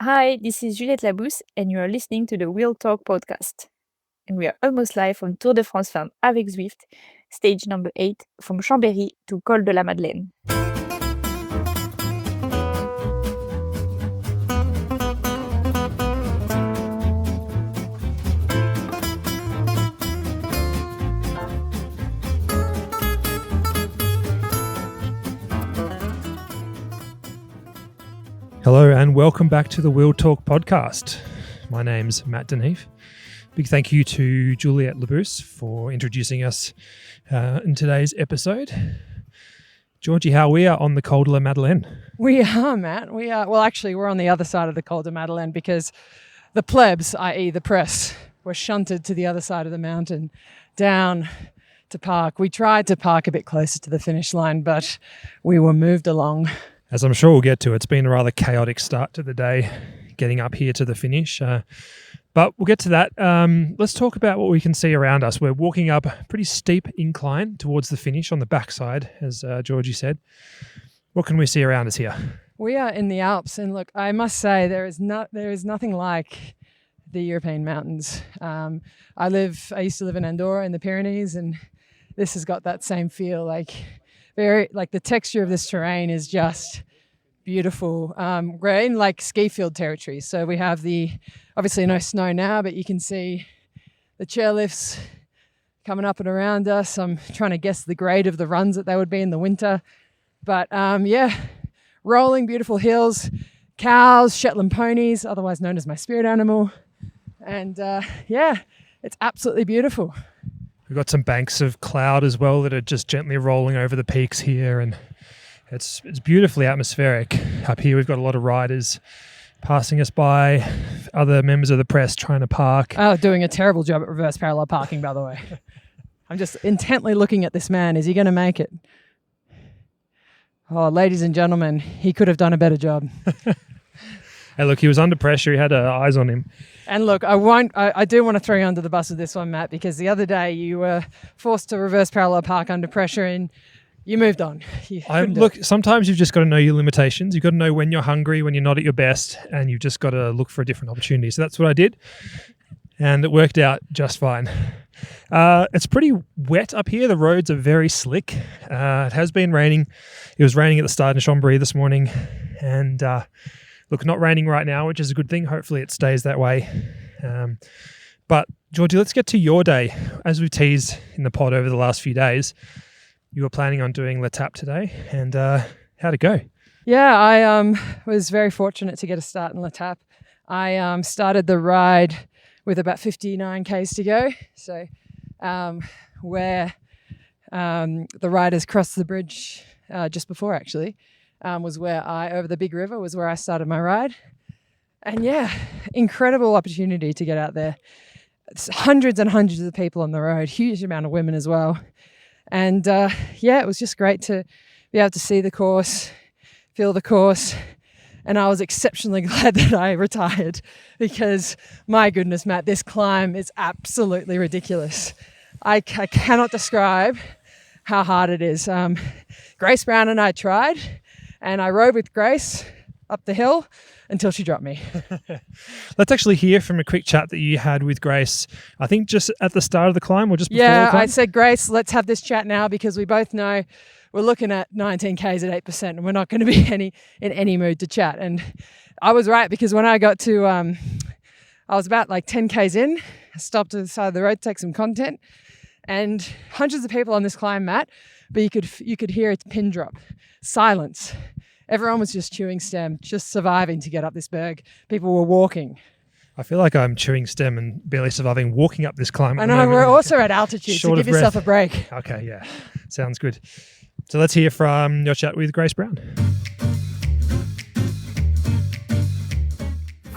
Hi, this is Juliette Labousse, and you are listening to the Wheel Talk podcast. And we are almost live on Tour de France Femmes avec Zwift, stage number 8, from Chambéry to Col de la Madeleine. Hello and welcome back to the Wheel Talk podcast. My name's Matt Neef. Big thank you to Juliette Labousse for introducing us in today's episode. Georgie, how we are on the Col de la Madeleine? We are, Matt. We are. Well, actually, we're on the other side of the Col de Madeleine because the plebs, i.e. the press, were shunted to the other side of the mountain down to park. We tried to park a bit closer to the finish line, but we were moved along. As I'm sure we'll get to, it's been a rather chaotic start to the day getting up here to the finish. But we'll get to that. Let's talk about what we can see around us. We're walking up a pretty steep incline towards the finish on the backside, as Georgie said. What can we see around us here? We are in the Alps, and look, I must say there is nothing like the European mountains. I used to live in Andorra in the Pyrenees, and this has got that same feel. The texture of this terrain is just beautiful. We're in like ski field territory, so we have obviously no snow now, but you can see the chairlifts coming up and around us. I'm trying to guess the grade of the runs that they would be in the winter, but rolling beautiful hills, cows, Shetland ponies, otherwise known as my spirit animal, and it's absolutely beautiful. We've got some banks of cloud as well that are just gently rolling over the peaks here, and it's beautifully atmospheric. Up here we've got a lot of riders passing us by, other members of the press trying to park. Oh, doing a terrible job at reverse parallel parking, by the way. I'm just intently looking at this man. Is he going to make it? Oh, ladies and gentlemen, he could have done a better job. Hey, look, he was under pressure. He had eyes on him. And look, I do want to throw you under the bus with this one, Matt, because the other day you were forced to reverse parallel park under pressure and you moved on. Sometimes you've just got to know your limitations. You've got to know when you're hungry, when you're not at your best, and you've just got to look for a different opportunity. So that's what I did, and it worked out just fine. It's pretty wet up here. The roads are very slick. It has been raining. It was raining at the start in Chambéry this morning, and look, not raining right now, which is a good thing. Hopefully it stays that way. But Georgie, let's get to your day. As we've teased in the pod over the last few days, you were planning on doing L'Etape today, and how'd it go? Yeah, I was very fortunate to get a start in L'Etape. I started the ride with about 59 Ks to go. So where the riders crossed the bridge just before, actually, was where over the big river was where I started my ride. And yeah, incredible opportunity to get out there. It's hundreds and hundreds of people on the road, huge amount of women as well. And it was just great to be able to see the course, feel the course. And I was exceptionally glad that I retired because, my goodness, Matt, this climb is absolutely ridiculous. I cannot describe how hard it is. Grace Brown and I tried, and I rode with Grace up the hill until she dropped me. Let's actually hear from a quick chat that you had with Grace, I think just at the start of the climb or just before the climb? I said, Grace, let's have this chat now because we both know we're looking at 19 Ks at 8% and we're not going to be in any mood to chat. And I was right because when I got to, I was about like 10 Ks in, I stopped to the side of the road to take some content, and hundreds of people on this climb, Matt, but you could hear a pin drop, silence. Everyone was just chewing stem, just surviving to get up this berg. People were walking. I feel like I'm chewing stem and barely surviving walking up this climb. I know, we're also at altitude, so give yourself a break. Okay, yeah. Sounds good. So let's hear from your chat with Grace Brown.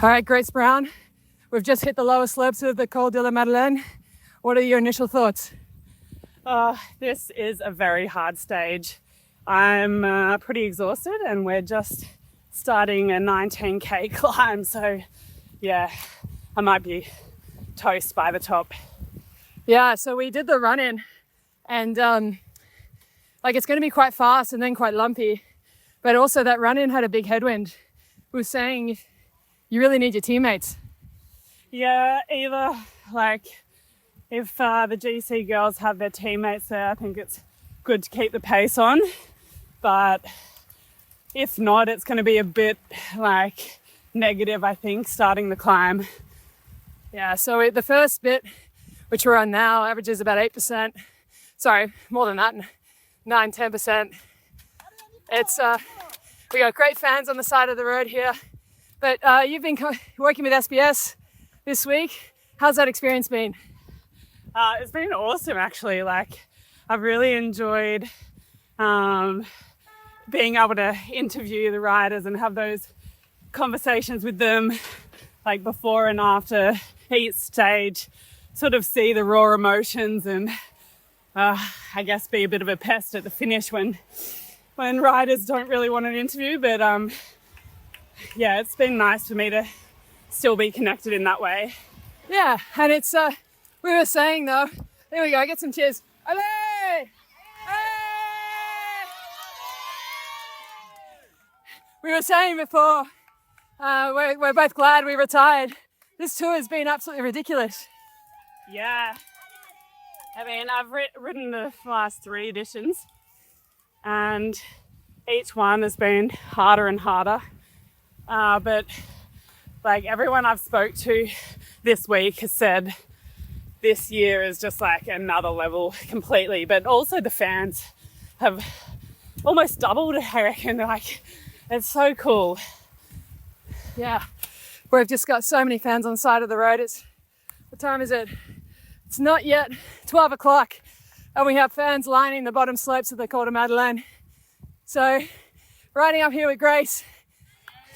All right, Grace Brown, we've just hit the lower slopes of the Col de la Madeleine. What are your initial thoughts? This is a very hard stage. I'm pretty exhausted and we're just starting a 19K climb. So yeah, I might be toast by the top. Yeah, so we did the run in and it's going to be quite fast and then quite lumpy. But also that run in had a big headwind. We were saying you really need your teammates. Yeah, either like if the GC girls have their teammates there, I think it's good to keep the pace on. But if not, it's going to be a bit like negative, I think, starting the climb. Yeah, so the first bit, which we're on now, averages about 8%. Sorry, more than that, 9-10%. It's we got great fans on the side of the road here. But you've been working with SBS this week. How's that experience been? It's been awesome, actually. Like, I've really enjoyed being able to interview the riders and have those conversations with them, like before and after each stage, sort of see the raw emotions and I guess be a bit of a pest at the finish when riders don't really want an interview. But yeah, it's been nice for me to still be connected in that way. Yeah, and it's, we were saying though, there we go, get some cheers. Allez! We were saying before, we're both glad we retired. This tour has been absolutely ridiculous. Yeah. I mean, I've ridden the last 3 editions and each one has been harder and harder. But like everyone I've spoke to this week has said this year is just like another level completely. But also the fans have almost doubled, I reckon. Like, it's so cool. Yeah, we've just got so many fans on the side of the road. What time is it? It's not yet 12 o'clock and we have fans lining the bottom slopes of the Col de Madeleine. So riding up here with Grace,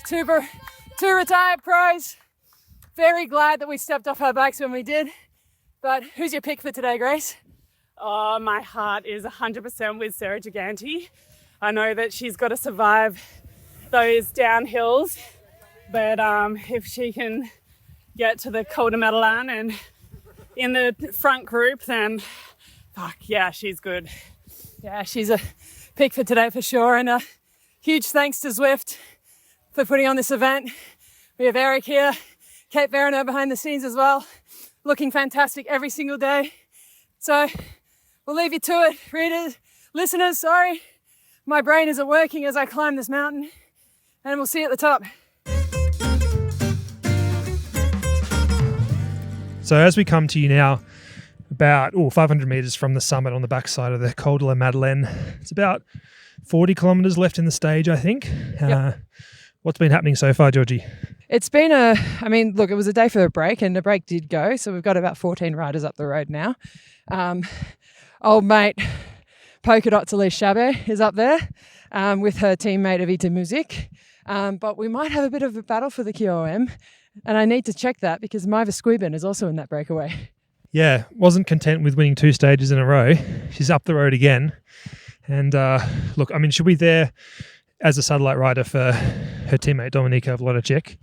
two retired pros. Very glad that we stepped off our bikes when we did. But who's your pick for today, Grace? Oh, my heart is 100% with Sarah Gigante. I know that she's got to survive those downhills, but if she can get to the Col de Madeleine and in the front group, then fuck yeah, she's good. Yeah, she's a pick for today for sure. And a huge thanks to Zwift for putting on this event. We have Eric here, Kate Verner behind the scenes as well, looking fantastic every single day. So we'll leave you to it, readers, listeners, sorry. My brain isn't working as I climb this mountain, and we'll see you at the top. So as we come to you now, about 500 metres from the summit on the backside of the Col de la Madeleine, it's about 40 kilometres left in the stage, I think. Yep. What's been happening so far, Georgie? It's been look, it was a day for a break, and the break did go, so we've got about 14 riders up the road now. Old mate Polka Dots Elise Chabet is up there with her teammate Evita Muzik. But we might have a bit of a battle for the QOM, and I need to check that because Maiva Squibin is also in that breakaway. Yeah, wasn't content with winning 2 stages in a row. She's up the road again. And look, I mean, she'll be there as a satellite rider for her teammate Dominika Vlodacek.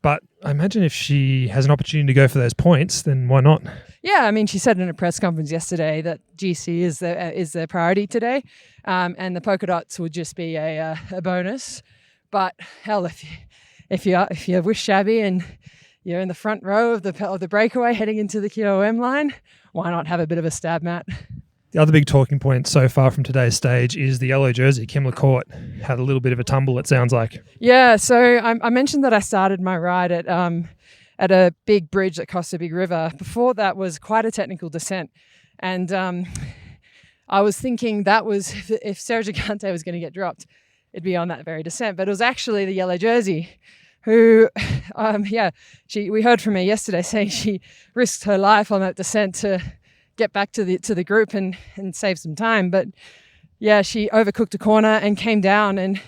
But I imagine if she has an opportunity to go for those points, then why not? Yeah, I mean, she said in a press conference yesterday that GC is their priority today, and the polka dots would just be a bonus. But hell, if you're with Shabby and you're in the front row of the breakaway heading into the QOM line, why not have a bit of a stab, Matt? The other big talking point so far from today's stage is the yellow jersey. Kim Lacourt had a little bit of a tumble, it sounds like. Yeah, so I mentioned that I started my ride at a big bridge that crossed a big river. Before that was quite a technical descent. And I was thinking that was, if Sarah Gigante was going to get dropped, it'd be on that very descent. But it was actually the yellow jersey who, we heard from her yesterday saying she risked her life on that descent to get back to the group and save some time. But yeah, she overcooked a corner and came down. And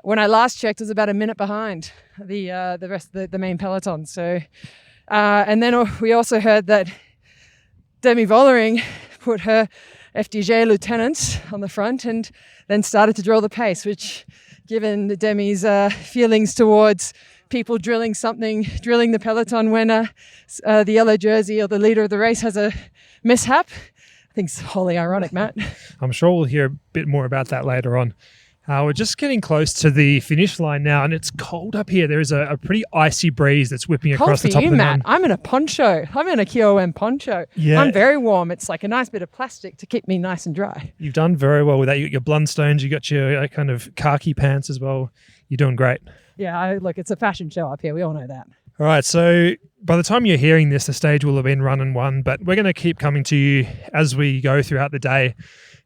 when I last checked, it was about a minute behind the rest of the main peloton. So, and then we also heard that Demi Vollering put her FDJ lieutenants on the front and then started to draw the pace, which, given Demi's feelings towards people drilling the peloton when the yellow jersey or the leader of the race has a mishap, I think it's wholly ironic, Matt. I'm sure we'll hear a bit more about that later on. We're just getting close to the finish line now, and it's cold up here. There is a pretty icy breeze that's whipping across the top of the Matt. mountain. I'm in a poncho. I'm in a KOM poncho. Yeah. I'm very warm. It's like a nice bit of plastic to keep me nice and dry. You've done very well with that. You got your Blundstones, you got your kind of khaki pants as well. You're doing great. Yeah, look, it's a fashion show up here. We all know that. All right, so by the time you're hearing this, the stage will have been run and won, but we're going to keep coming to you as we go throughout the day.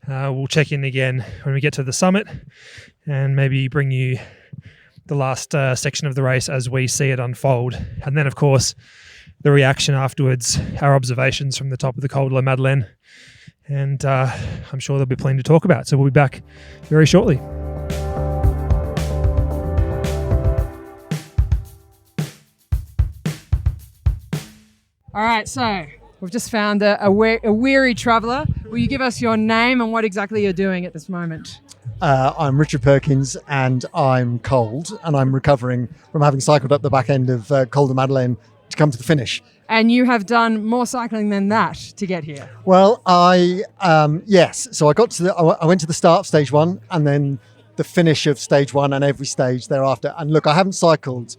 We'll check in again when we get to the summit and maybe bring you the last section of the race as we see it unfold. And then, of course, the reaction afterwards, our observations from the top of the Col de la Madeleine. And I'm sure there'll be plenty to talk about. So we'll be back very shortly. All right, so we've just found a weary traveller. Will you give us your name and what exactly you're doing at this moment? I'm Richard Perkins and I'm cold and I'm recovering from having cycled up the back end of Col de Madeleine to come to the finish. And you have done more cycling than that to get here. Well, yes. So I went to the start of stage one and then the finish of stage one and every stage thereafter. And look, I haven't cycled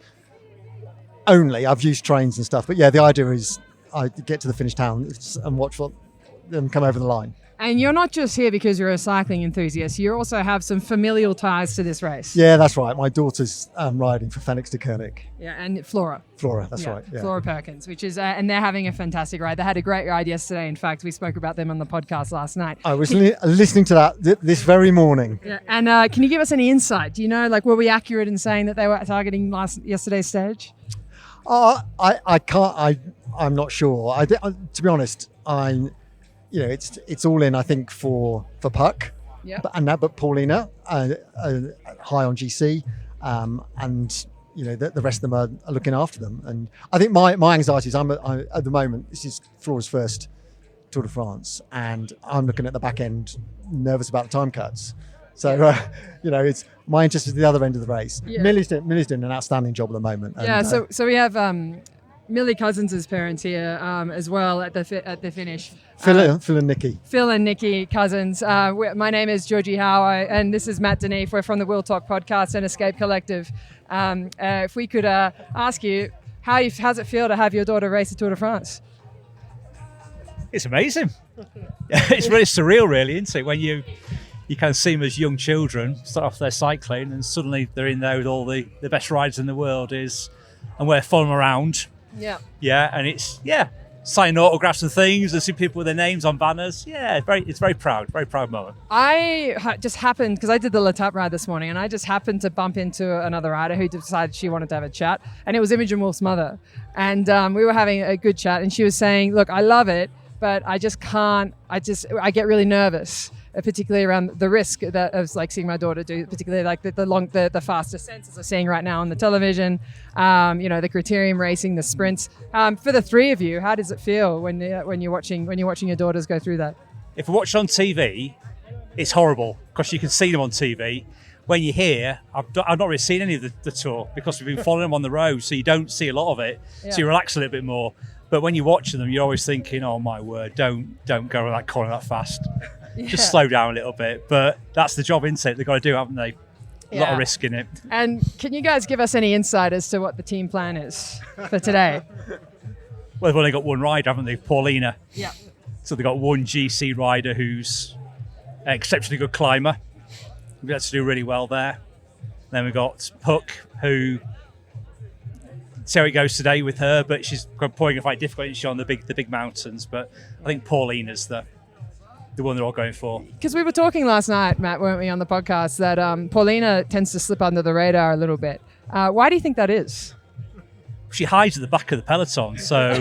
only. I've used trains and stuff. But yeah, the idea is I get to the finish town and watch them come over the line. And you're not just here because you're a cycling enthusiast. You also have some familial ties to this race. Yeah, that's right. My daughter's riding for Phoenix de Koenig. Yeah, and Flora, that's right. Yeah. Flora Perkins, which is, and they're having a fantastic ride. They had a great ride yesterday. In fact, we spoke about them on the podcast last night. I was listening to that this very morning. Yeah, and can you give us any insight? Do you know, were we accurate in saying that they were targeting yesterday's stage? I can't. I'm not sure. To be honest, it's all in. I think for Puck, yeah, but Paulina high on GC, and the rest of them are looking after them. And I think my anxiety is I at the moment this is Flora's first Tour de France, and I'm looking at the back end, nervous about the time cuts. So it's my interest is the other end of the race. Yeah. Millie's doing an outstanding job at the moment. And, yeah. So we have Millie Cousins' parents here as well at the finish. Phil and Nikki. Phil and Nikki Cousins. My name is Georgie Howe, and this is Neef. We're from the Will Talk podcast and Escape Collective. If we could ask you, how's it feel to have your daughter race the Tour de France? It's amazing. It's really surreal, really, isn't it? When you kind of see them as young children, start off their cycling, and suddenly they're in there with all the best riders in the world, and we're following them around. Yeah. Yeah, and it's signing autographs and things, and see people with their names on banners. Yeah, it's very proud moment. I just happened, because I did the L'Etape ride this morning, and I just happened to bump into another rider who decided she wanted to have a chat, and it was Imogen Wolf's mother. And we were having a good chat, and she was saying, look, I love it, but I just can't, I get really nervous, particularly around the risk of seeing my daughter do, particularly the fast descents as we're seeing right now on the television, the criterium racing, the sprints. For the three of you, how does it feel when you're watching your daughters go through that? If we watch on TV, it's horrible because you can see them on TV. When you're here, I've not really seen any of the tour because we've been following them on the road, so you don't see a lot of it. Yeah. So you relax a little bit more. But when you're watching them, you're always thinking, "Oh my word, don't go that corner that fast." Yeah. Just slow down a little bit. But that's the job, isn't it? They've got to do, haven't they? A lot of risk in it. And can you guys give us any insight as to what the team plan is for today? Well, they've only got one rider, haven't they? Paulina. Yeah. So they've got one GC rider who's an exceptionally good climber. We've got to do really well there. Then we've got Puck, who see how it goes today with her, but she's pouring quite difficult, isn't she, on the big mountains. But I think Paulina's the one they're all going for. Because we were talking last night, Matt, weren't we, on the podcast, that Paulina tends to slip under the radar a little bit. Why do you think that is? She hides at the back of the peloton, so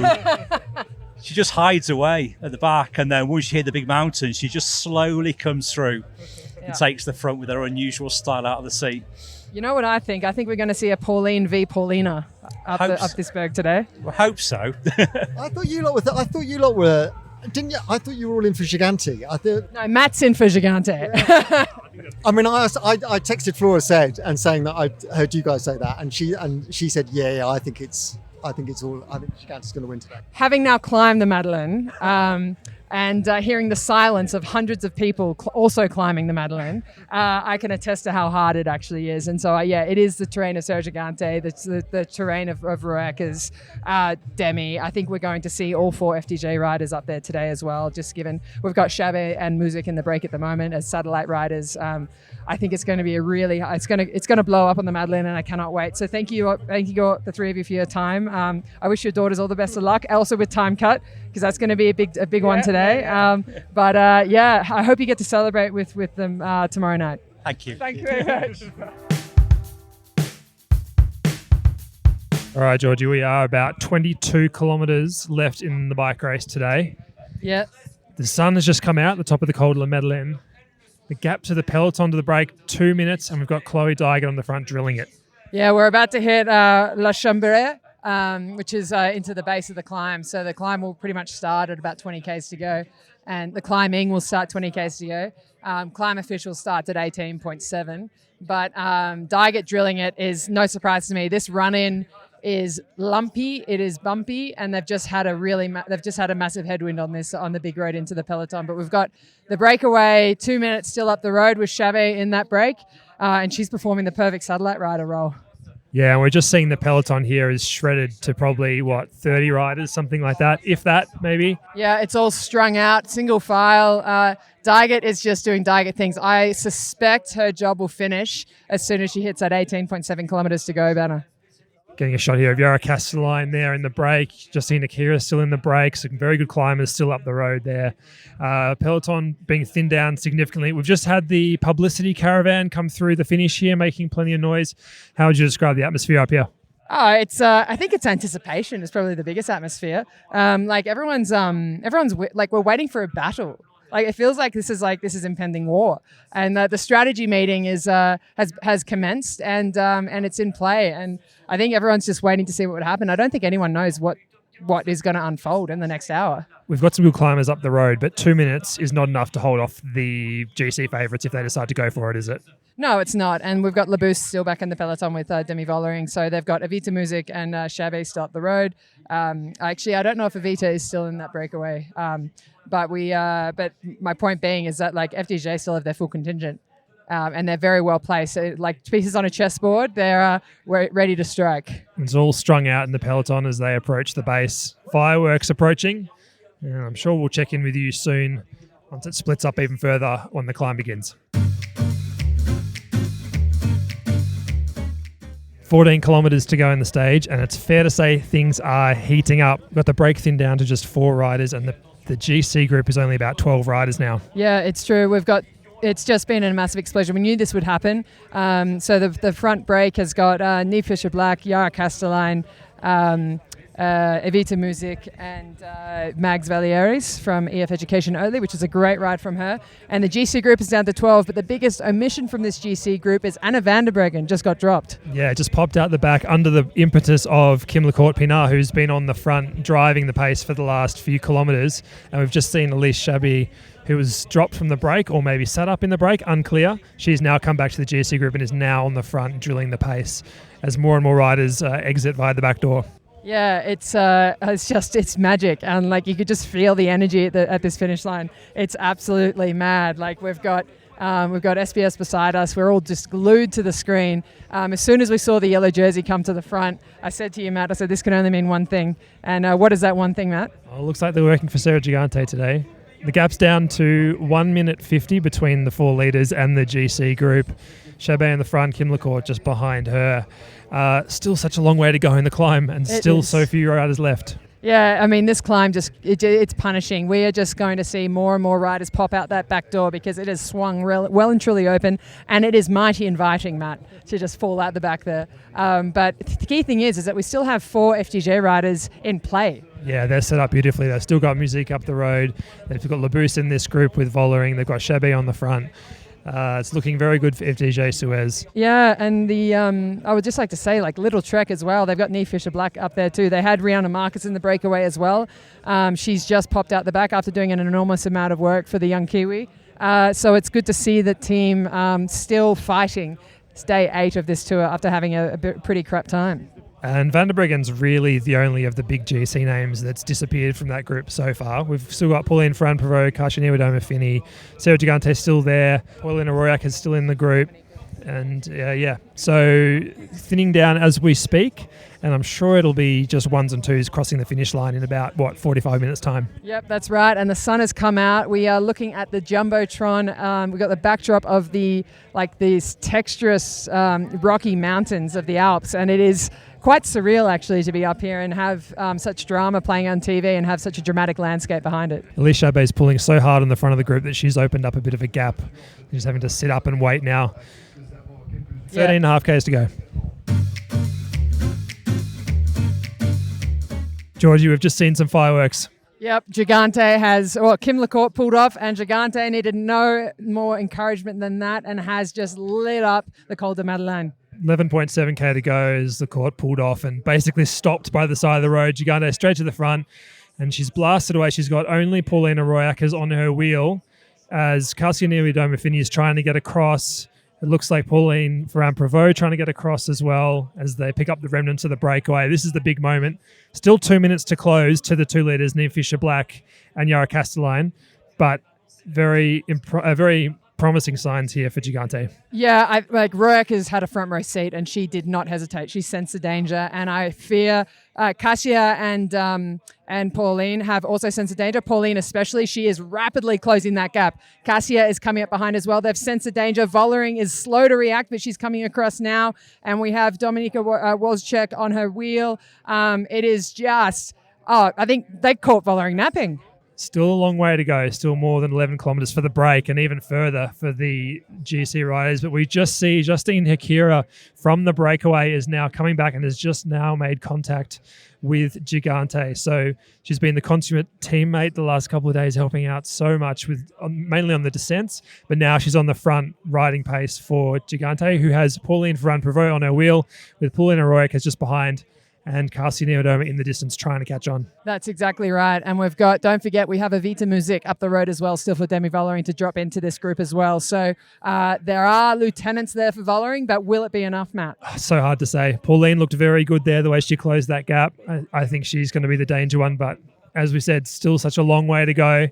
she just hides away at the back, and then once you hit the big mountains, she just slowly comes through and takes the front with her unusual style out of the seat. You know what I think? I think we're going to see a Pauline v. Paulina up this berg today. I hope so. I thought you lot were. Didn't you? I thought you were all in for Gigante. No, Matt's in for Gigante. Yeah. I mean, I texted Flora saying that I heard you guys say that, and she said, yeah, I think Gigante's going to win today. Having now climbed the Madeleine, and hearing the silence of hundreds of people also climbing the Madeleine, I can attest to how hard it actually is. And so, it is the terrain of Sarah Gigante, the terrain of Rueck's, Demi. I think we're going to see all 4 FDJ riders up there today as well, just given we've got Shabe and Music in the break at the moment as satellite riders. I think it's going to be it's going to blow up on the Madeleine, and I cannot wait. So thank you, the 3 of you, for your time. I wish your daughters all the best of luck, also with time cut, because that's going to be a big one today. I hope you get to celebrate with them tomorrow night. Thank you. Thank you very much. All right, Georgie, we are about 22 kilometres left in the bike race today. Yeah. The sun has just come out at the top of the Col de la Madeleine. The gap to the peloton to the break, 2 minutes, and we've got Chloe Dygert on the front drilling it. Yeah, we're about to hit La Chambéry, which is into the base of the climb. So the climb will pretty much start at about 20 k's to go, and the climbing will start 20 k's to go. Climb official starts at 18.7, but Dygert drilling it is no surprise to me. This run-in is lumpy, it is bumpy, and they've just had a massive headwind on the big road into the peloton. But we've got the breakaway 2 minutes still up the road with Shabe in that break, and she's performing the perfect satellite rider role. Yeah, and we're just seeing the peloton here is shredded to probably 30 riders, something like that, if that, maybe. Yeah, it's all strung out, single file. Dygert is just doing Dygert things. I suspect her job will finish as soon as she hits that 18.7 kilometers to go banner. Getting a shot here of Yara Castelline there in the break. Justine Akira still in the break. Some very good climbers still up the road there. Peloton being thinned down significantly. We've just had the publicity caravan come through the finish here, making plenty of noise. How would you describe the atmosphere up here? Oh, it's. I think it's anticipation is probably the biggest atmosphere. Everyone's we're waiting for a battle. Like it feels like this is impending war, and the strategy meeting has commenced, and it's in play, and I think everyone's just waiting to see what would happen. I don't think anyone knows what is going to unfold in the next hour. We've got some good climbers up the road, but 2 minutes is not enough to hold off the GC favourites if they decide to go for it, is it? No, it's not. And we've got Labous still back in the peloton with Demi Vollering. So they've got Evita Music and Shabe still up the road. Actually, I don't know if Evita is still in that breakaway. But my point being is that FDJ still have their full contingent. And they're very well placed. So, like pieces on a chessboard, they're ready to strike. It's all strung out in the peloton as they approach the base. Fireworks approaching. And I'm sure we'll check in with you soon once it splits up even further when the climb begins. 14 kilometres to go in the stage, and it's fair to say things are heating up. We've got the break thin down to just 4 riders, and the GC group is only about 12 riders now. Yeah, it's true. It's just been a massive explosion. We knew this would happen. So the front break has got Neef Fisher-Black, Yara Castelline, Evita Music, and Magdeleine Vallieres from Education-Oatly, which is a great ride from her. And the GC group is down to 12, but the biggest omission from this GC group is Anna van der Breggen just got dropped. Yeah, it just popped out the back under the impetus of Kim Lecourt-Pinard, who's been on the front driving the pace for the last few kilometres. And we've just seen Elise Chabi, who was dropped from the break or maybe sat up in the break, unclear. She's now come back to the GC group and is now on the front drilling the pace as more and more riders exit via the back door. Yeah, it's magic, and you could just feel the energy at this finish line. It's absolutely mad. We've got SBS beside us. We're all just glued to the screen. As soon as we saw the yellow jersey come to the front, I said to you, Matt, this can only mean one thing. And what is that one thing, Matt? Well, it looks like they're working for Sarah Gigante today. The gap's down to 1 minute 50 between the 4 leaders and the GC group. Chabe in the front, Kim Lecourt just behind her. Still such a long way to go in the climb, and still so few riders left. Yeah, I mean, this climb it's punishing. We are just going to see more and more riders pop out that back door because it has swung well and truly open, and it is mighty inviting, Matt, to just fall out the back there. But the key thing is that we still have 4 FDJ riders in play. Yeah, they're set up beautifully. They've still got music up the road. They've got Labous in this group with Vollering. They've got Chabe on the front. It's looking very good for FDJ-Suez. Yeah, and I would just like to say, Little Trek as well. They've got Neef Fisher-Black up there too. They had Rihanna Marcus in the breakaway as well. She's just popped out the back after doing an enormous amount of work for the young Kiwi. So it's good to see the team still fighting. It's day 8 of this tour after having a pretty crap time. And Van der Breggen's really the only of the big GC names that's disappeared from that group so far. We've still got Pauline Ferrand-Prévot, Kasia Niewiadoma-Finney, Sarah Gigante still there, Paulina Royak is still in the group. And so thinning down as we speak, and I'm sure it'll be just ones and twos crossing the finish line in about 45 minutes time. Yep, that's right. And the sun has come out. We are looking at the jumbotron. We've got the backdrop of these texturous rocky mountains of the Alps, and it is quite surreal actually to be up here and have such drama playing on TV and have such a dramatic landscape behind it. Elise Chabet is pulling so hard on the front of the group that she's opened up a bit of a gap. She's having to sit up and wait now. 13.5 Ks to go. Georgie, we've just seen some fireworks. Yep, Gigante Kim Lecourt pulled off, and Gigante needed no more encouragement than that and has just lit up the Col de Madeleine. 11.7 K to go as Lecourt pulled off and basically stopped by the side of the road. Gigante straight to the front, and she's blasted away. She's got only Paulina Royak on her wheel as Kasia Niewiadoma-Finney is trying to get across. It looks like Pauline Ferrand-Prévot trying to get across as well as they pick up the remnants of the breakaway. This is the big moment. Still 2 minutes to close to the 2 leaders, Neef Fischer-Black and Yara Castelline, but very promising signs here for Gigante. Yeah, Royak has had a front row seat and she did not hesitate. She sensed the danger, and I fear Kasia and Pauline have also sensed the danger. Pauline especially, she is rapidly closing that gap. Kasia is coming up behind as well. They've sensed the danger. Vollering is slow to react, but she's coming across now. And we have Dominika Wozczak on her wheel. It is just, I think they caught Vollering napping. Still a long way to go, still more than 11 kilometres for the break and even further for the GC riders. But we just see Justine Hekira from the breakaway is now coming back and has just now made contact with Gigante. So she's been the consummate teammate the last couple of days, helping out so much with mainly on the descents. But now she's on the front riding pace for Gigante, who has Pauline Ferrand-Prévot on her wheel with Paulina Royak just behind, and Kasia Niewiadoma in the distance trying to catch on. That's exactly right. And we've got, don't forget, we have Evita Muzik up the road as well, still for Demi Vollering to drop into this group as well. So there are lieutenants there for Vollering, but will it be enough, Matt? So hard to say. Pauline looked very good there, the way she closed that gap. I think she's going to be the danger one, but as we said, still such a long way to go.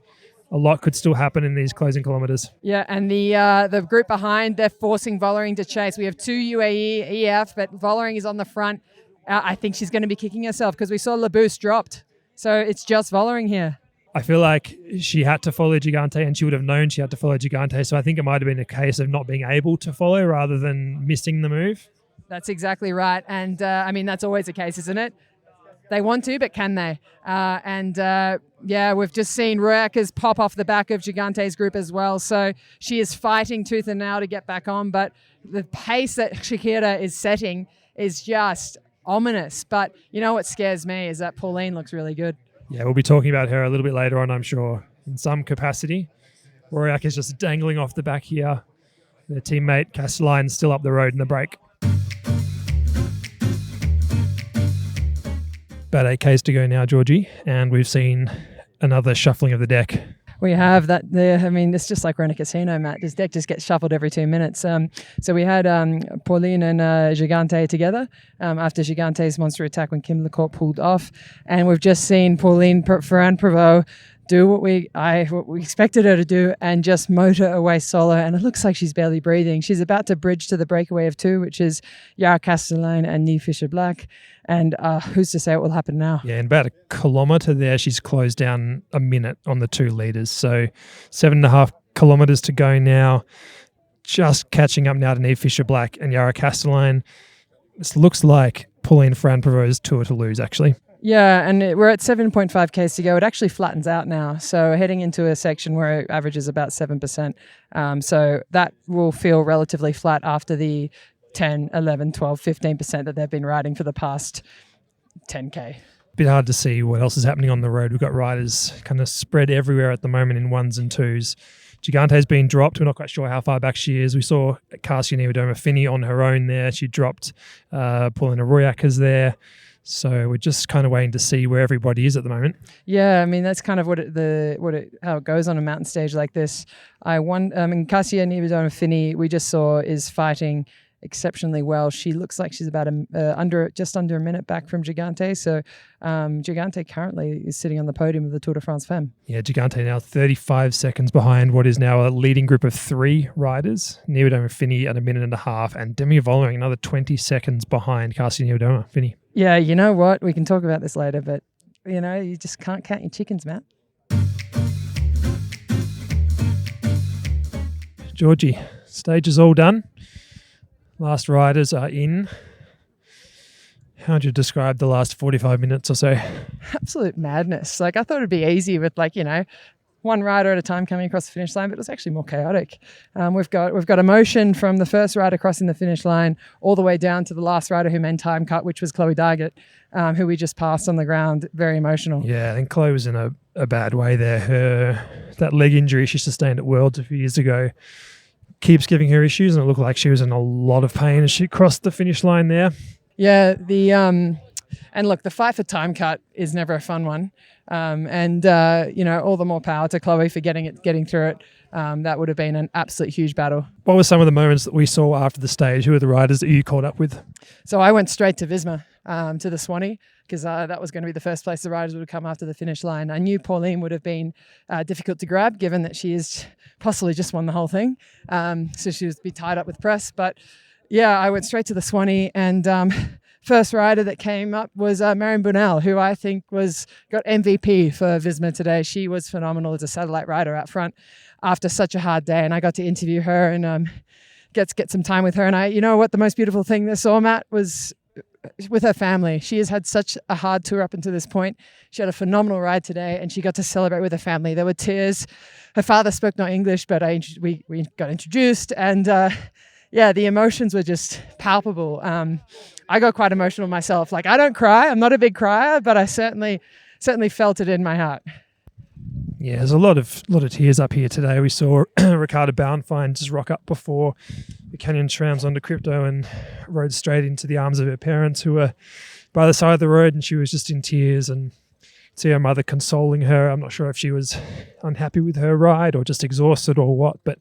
A lot could still happen in these closing kilometres. Yeah, and the group behind, they're forcing Vollering to chase. We have 2 UAE, EF, but Vollering is on the front. I think she's going to be kicking herself because we saw Labous dropped. So it's just Vollering here. I feel like she had to follow Gigante and she would have known she had to follow Gigante. So I think it might have been a case of not being able to follow rather than missing the move. That's exactly right. And that's always the case, isn't it? They want to, but can they? We've just seen Royakas pop off the back of Gigante's group as well. So she is fighting tooth and nail to get back on. But the pace that Shakira is setting is just ominous. But you know what scares me is that Pauline looks really good. Yeah, we'll be talking about her a little bit later on, I'm sure, in some capacity. Royak is just dangling off the back here. Their teammate Castelline still up the road in the break. About 8 Ks to go now, Georgie, and we've seen another shuffling of the deck. We have that there. I mean, it's just like we're in a casino, Matt. This deck just gets shuffled every 2 minutes. So we had Pauline and Gigante together after Gigante's monster attack when Kim Lecourt pulled off. And we've just seen Pauline Ferrand-Prévot do what we expected her to do and just motor away solo. And it looks like she's barely breathing. She's about to bridge to the breakaway of 2, which is Yara Castelline and Neef Fischer-Black. And who's to say what will happen now? Yeah, in about a kilometre there, she's closed down a minute on the 2 leaders. So 7.5 kilometres to go now. Just catching up now to Neef Fischer-Black and Yara Castelline. This looks like Pauline Ferrand-Prévot's tour to lose, actually. Yeah, and we're at 7.5 Ks to go. It actually flattens out now. So heading into a section where it averages about 7%. So that will feel relatively flat after the 10, 11, 12, 15% that they've been riding for the past 10K. Bit hard to see what else is happening on the road. We've got riders kind of spread everywhere at the moment in 1s and 2s. Gigante's been dropped. We're not quite sure how far back she is. We saw Kasia Niewiadoma-Finney on her own there. She dropped. Paulina Royak is there. So we're just kind of waiting to see where everybody is at the moment. Yeah, I mean that's kind of how it goes on a mountain stage like this. Kasia Niewiadoma-Finney we just saw is fighting exceptionally well. She looks like she's about just under a minute back from Gigante. So Gigante currently is sitting on the podium of the Tour de France Femmes. Yeah, Gigante now 35 seconds behind what is now a leading group of 3 riders. Niewiadoma Finney at a minute and a half, and Demi Vollering another 20 seconds behind Cassie Niewiadoma Finney. Yeah, you know what? We can talk about this later, but you just can't count your chickens, Matt. Georgie, stage is all done. Last riders are in. How would you describe the last 45 minutes or so? Absolute madness. Like, I thought it'd be easy with one rider at a time coming across the finish line, but it was actually more chaotic. We've got emotion from the first rider crossing the finish line all the way down to the last rider who made time cut, which was Chloe Dargett, who we just passed on the ground. Very emotional. Yeah, I think Chloe was in a bad way there. That leg injury she sustained at Worlds a few years ago keeps giving her issues, and it looked like she was in a lot of pain as she crossed the finish line there. Yeah, and look, the fight for time cut is never a fun one. All the more power to Chloe for getting through it. That would have been an absolute huge battle. What were some of the moments that we saw after the stage? Who were the riders that you caught up with? So I went straight to Visma, to the Swanee, because that was going to be the first place the riders would come after the finish line. I knew Pauline would have been difficult to grab, given that she has possibly just won the whole thing. So she would be tied up with press. But yeah, I went straight to the Swanee, and first rider that came up was Marion Bunel, who I think got MVP for Visma today. She was phenomenal as a satellite rider out front after such a hard day, and I got to interview her and get some time with her. And you know what the most beautiful thing that I saw, Matt, was with her family. She has had such a hard tour up until this point. She had a phenomenal ride today, and she got to celebrate with her family. There were tears. Her father spoke no English, but we got introduced, and the emotions were just palpable. I got quite emotional myself. Like, I don't cry. I'm not a big crier, but I certainly felt it in my heart. Yeah, there's a lot of tears up here today. We saw Ricarda Bauernfeind just rock up before the Canyon Trams onto Crypto and rode straight into the arms of her parents, who were by the side of the road, and she was just in tears, and see her mother consoling her. I'm not sure if she was unhappy with her ride or just exhausted or what, but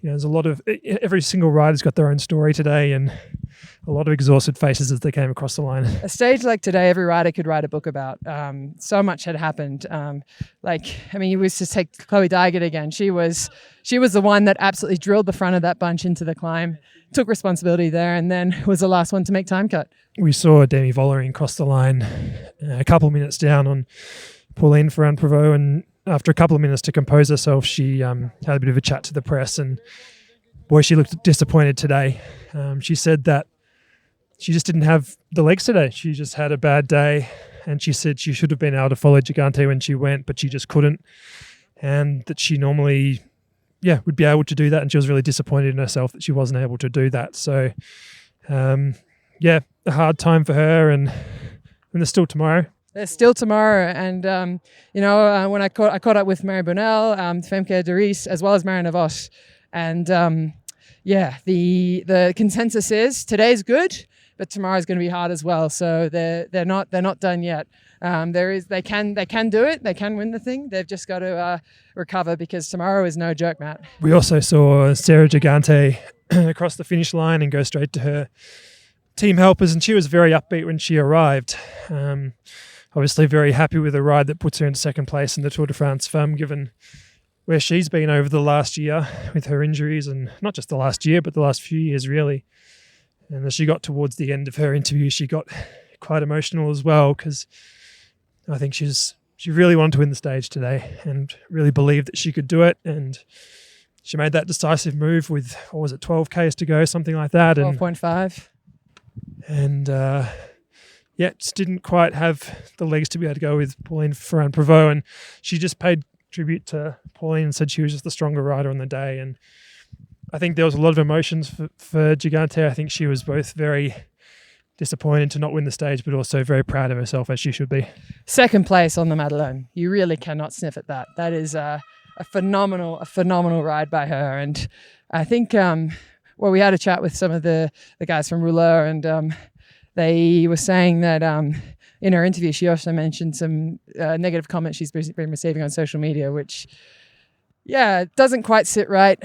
there's a lot of, every single rider's got their own story today, and a lot of exhausted faces as they came across the line. A stage like today, every rider could write a book about. So much had happened. You was to take Chloe Dargett again. She was the one that absolutely drilled the front of that bunch into the climb, took responsibility there, and then was the last one to make time cut. We saw Demi Vollering cross the line a couple of minutes down on Pauline Ferrand-Prévot, and after a couple of minutes to compose herself, she had a bit of a chat to the press, and boy, she looked disappointed today. She said that she just didn't have the legs today. She just had a bad day, and she said she should have been able to follow Gigante when she went, but she just couldn't, and that she normally would be able to do that, and she was really disappointed in herself that she wasn't able to do that. So a hard time for her, and there's still tomorrow. There's still tomorrow, and when I caught up with Mary Bunel, Femke Deries, as well as Marianne Vos, and the consensus is today's good, but tomorrow's going to be hard as well. So they're not done yet. They can do it. They can win the thing. They've just got to recover, because tomorrow is no joke, Matt. We also saw Sarah Gigante across the finish line and go straight to her team helpers, and she was very upbeat when she arrived. Obviously very happy with a ride that puts her in second place in the Tour de France Femmes, given where she's been over the last year with her injuries, and not just the last year, but the last few years really. And as she got towards the end of her interview, she got quite emotional as well, because I think she really wanted to win the stage today and really believed that she could do it. And she made that decisive move with, 12 Ks to go, something like that. 12.5. And just didn't quite have the legs to be able to go with Pauline Ferrand-Prévot, and she just paid tribute to Pauline and said she was just the stronger rider on the day. And I think there was a lot of emotions for Gigante. I think she was both very disappointed to not win the stage, but also very proud of herself, as she should be. Second place on the Madeleine. You really cannot sniff at that. That is a phenomenal ride by her. And I think we had a chat with some of the guys from Rouleur, and they were saying that in her interview, she also mentioned some negative comments she's been receiving on social media, which yeah, it doesn't quite sit right.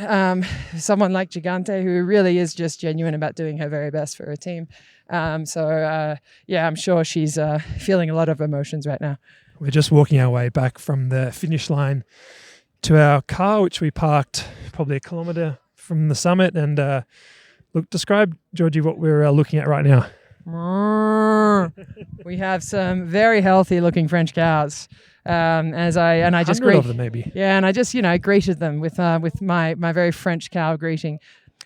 Someone like Gigante, who really is just genuine about doing her very best for her team. Yeah, I'm sure she's feeling a lot of emotions right now. We're just walking our way back from the finish line to our car, which we parked probably a kilometre from the summit. And look, describe, Georgie, what we're looking at right now. We have some very healthy looking French cows. I just 100 of them maybe. Yeah, and I just greeted them with my very French cow greeting.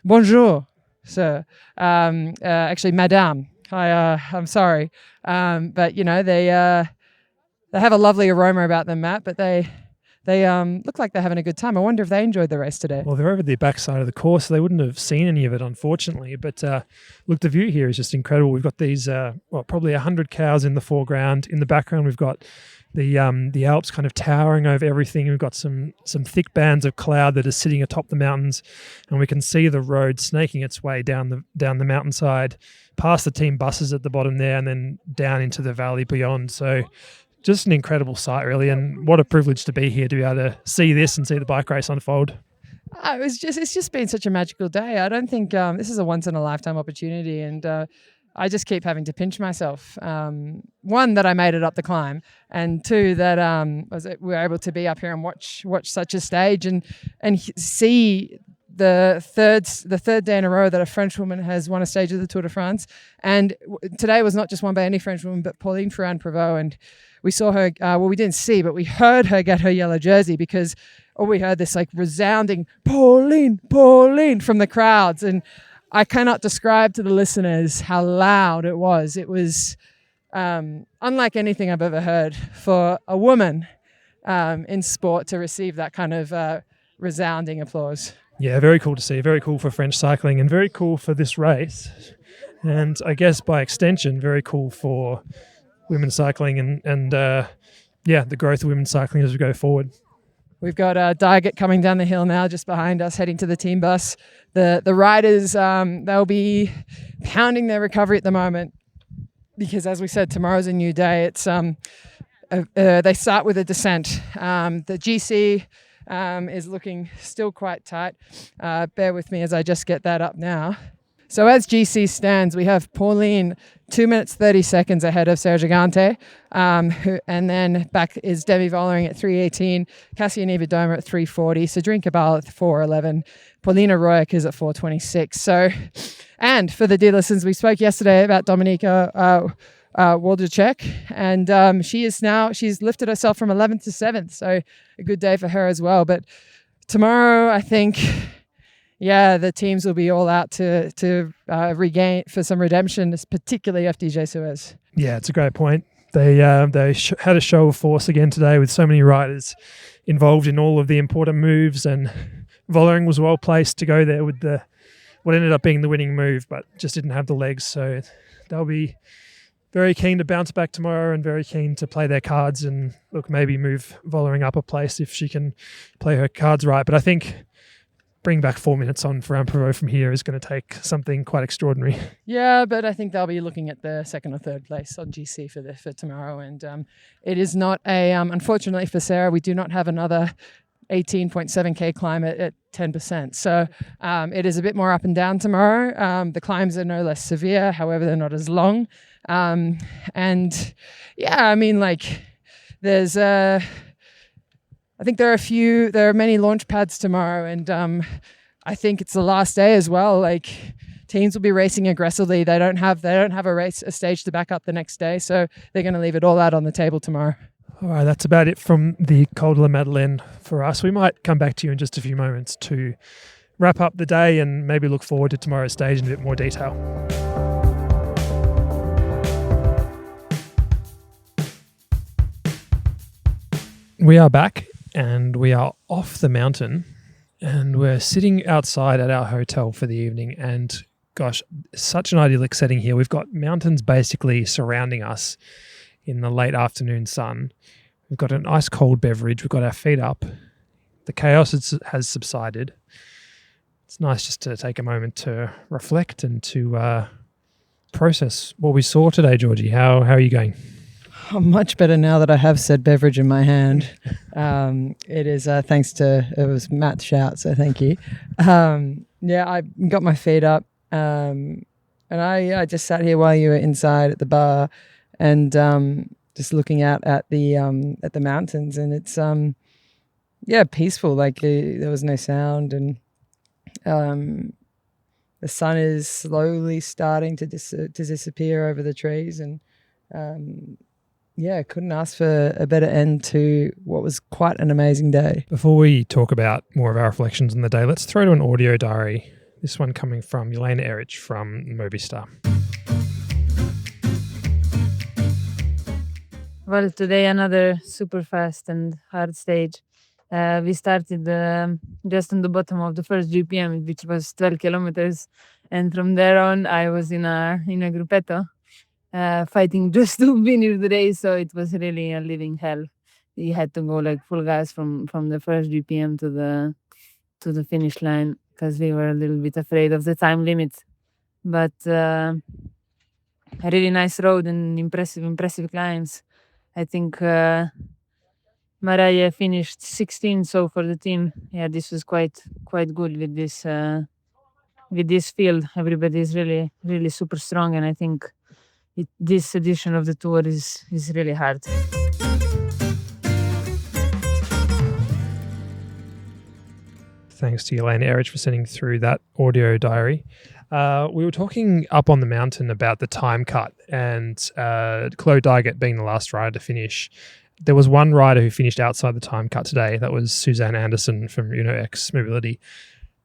Bonjour, sir. Actually, madame. I'm sorry, but they have a lovely aroma about them, Matt. But they look like they're having a good time. I wonder if they enjoyed the race today. Well, they're over the backside of the course, so they wouldn't have seen any of it, unfortunately. But look, the view here is just incredible. We've got these, probably 100 cows in the foreground. In the background, we've got the Alps kind of towering over everything. We've got some thick bands of cloud that are sitting atop the mountains, and we can see the road snaking its way down the mountainside, past the team buses at the bottom there, and then down into the valley beyond. So just an incredible sight, really, and what a privilege to be here to be able to see this and see the bike race unfold. It's just been such a magical day. I don't think this is a once in a lifetime opportunity, and I just keep having to pinch myself. One, that I made it up the climb, and two, that we were able to be up here and watch such a stage and see the third day in a row that a French woman has won a stage of the Tour de France. And today was not just won by any French woman, but Pauline Ferrand-Prévot. And we saw her, we didn't see, but we heard her get her yellow jersey, because we heard this resounding Pauline from the crowds. And I cannot describe to the listeners how loud it was. It was unlike anything I've ever heard for a woman in sport to receive that kind of resounding applause. Yeah, very cool to see. Very cool for French cycling, and very cool for this race. And I guess by extension, very cool for women's cycling and the growth of women's cycling as we go forward. We've got Diaget coming down the hill now, just behind us, heading to the team bus. The riders, they'll be pounding their recovery at the moment, because, as we said, tomorrow's a new day. It's they start with a descent. The GC is looking still quite tight. Bear with me as I just get that up now. So as GC stands, we have Pauline 2 minutes 30 seconds ahead of Sarah Gigante, and then back is Demi Vollering at 3:18, Cassia Niewiadoma at 3:40, Cedric Cabal at 4:11, Paulina Royak is at 4:26. So, and for the dear listeners, we spoke yesterday about Dominika Włodarczyk, and she's lifted herself from 11th to 7th, so a good day for her as well. But tomorrow, I think, the teams will be all out to regain for some redemption, particularly FDJ-Suez. Yeah, it's a great point. They had a show of force again today with so many riders involved in all of the important moves, and Vollering was well placed to go there with what ended up being the winning move, but just didn't have the legs. So they'll be very keen to bounce back tomorrow and very keen to play their cards and look, maybe move Vollering up a place if she can play her cards right. But I think bring back 4 minutes on Ferrand-Prévot from here is going to take something quite extraordinary. Yeah, but I think they'll be looking at the second or third place on GC for tomorrow. And it is not unfortunately for Sarah, we do not have another 18.7k climb at 10%. So it is a bit more up and down tomorrow. The climbs are no less severe, however, they're not as long. There's I think there are many launch pads tomorrow, and I think it's the last day as well. Teams will be racing aggressively. They don't have a stage to back up the next day, so they're going to leave it all out on the table tomorrow. All right, that's about it from the Col de la Madeleine for us. We might come back to you in just a few moments to wrap up the day and maybe look forward to tomorrow's stage in a bit more detail. We are back and we are off the mountain and we're sitting outside at our hotel for the evening, and gosh, such an idyllic setting here. We've got mountains basically surrounding us in the late afternoon sun. We've got an ice cold beverage. We've got our feet up. The chaos has subsided. It's nice just to take a moment to reflect and to process what we saw today, Georgie. How are you going? I'm much better now that I have said beverage in my hand. It is thanks to, it was Matt's shout, so thank you. Yeah, I got my feet up, and I just sat here while you were inside at the bar, and just looking out at the mountains, and it's peaceful. Like there was no sound, and the sun is slowly starting to disappear over the trees, and couldn't ask for a better end to what was quite an amazing day. Before we talk about more of our reflections on the day, let's throw to an audio diary. This one coming from Jelena Erić from Movistar. Well, today another super fast and hard stage. We started just on the bottom of the first GPM, which was 12 kilometers. And from there on, I was in a gruppetto, fighting just to finish the race. So it was really a living hell. We had to go like full gas from the first GPM to the finish line, because we were a little bit afraid of the time limit. But a really nice road and impressive climbs. I think Mariah finished 16, so for the team, this was quite good with this field. Everybody is really, really super strong, and I think this edition of the tour is really hard. Thanks to Jelena Erić for sending through that audio diary. We were talking up on the mountain about the time cut, and Chloe Dygert being the last rider to finish. There was one rider who finished outside the time cut today. That was Suzanne Anderson from UnoX Mobility.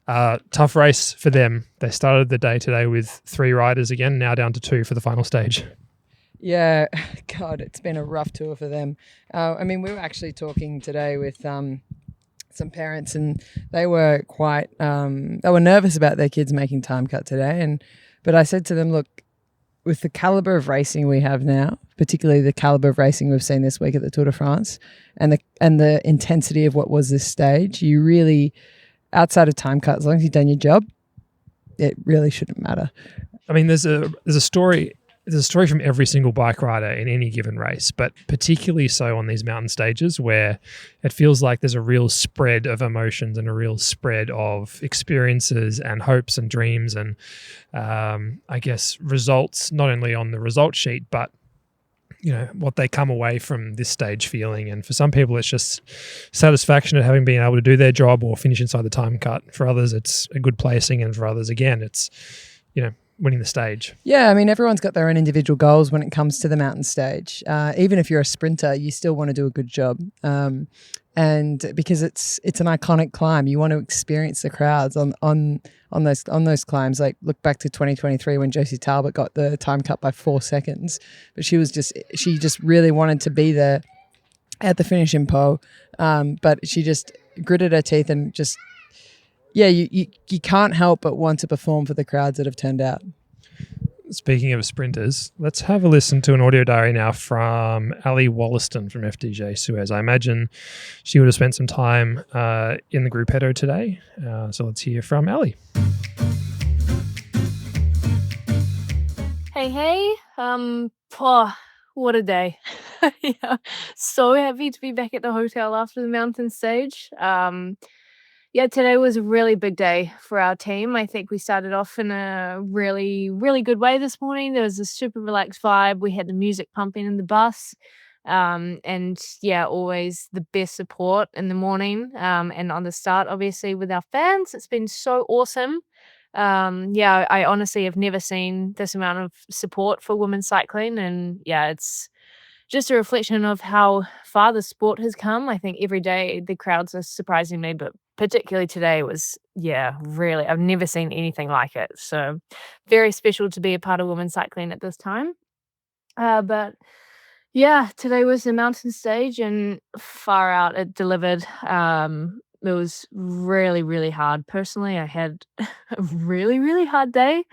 Tough race for them. They started the day today with 3 riders again, now down to 2 for the final stage. Yeah, God, it's been a rough tour for them. We were actually talking today with some parents, and they were quite they were nervous about their kids making time cut today, but I said to them, look, with the caliber of racing we have now, particularly the caliber of racing we've seen this week at the Tour de France, and the intensity of what was this stage, you really, outside of time cut, as long as you've done your job, it really shouldn't matter. I mean, there's a story from every single bike rider in any given race, but particularly so on these mountain stages where it feels like there's a real spread of emotions and a real spread of experiences and hopes and dreams and I guess results, not only on the result sheet, but what they come away from this stage feeling. And for some people, it's just satisfaction at having been able to do their job or finish inside the time cut. For others, it's a good placing. And for others, again, it's, winning the stage. Yeah, everyone's got their own individual goals when it comes to the mountain stage. Even if you're a sprinter, you still want to do a good job. And because it's an iconic climb, you want to experience the crowds on those climbs. Like look back to 2023 when Josie Talbot got the time cut by 4 seconds, but she just really wanted to be there at the finishing pole. But she just gritted her teeth and just, you can't help but want to perform for the crowds that have turned out. Speaking of sprinters, let's have a listen to an audio diary now from Ali Wollaston from FDJ-Suez. I imagine she would have spent some time in the gruppetto today. So let's hear from Ali. Hey. What a day. So happy to be back at the hotel after the mountain stage. Today was a really big day for our team. I think we started off in a really, really good way this morning. There was a super relaxed vibe. We had the music pumping in the bus. Always the best support in the morning. And on the start, obviously, with our fans. It's been so awesome. I honestly have never seen this amount of support for women's cycling. And it's just a reflection of how far the sport has come. I think every day the crowds are surprising me, but particularly today was, really, I've never seen anything like it. So very special to be a part of women's cycling at this time. Today was the mountain stage and far out it delivered. It was really, really hard. Personally, I had a really, really hard day.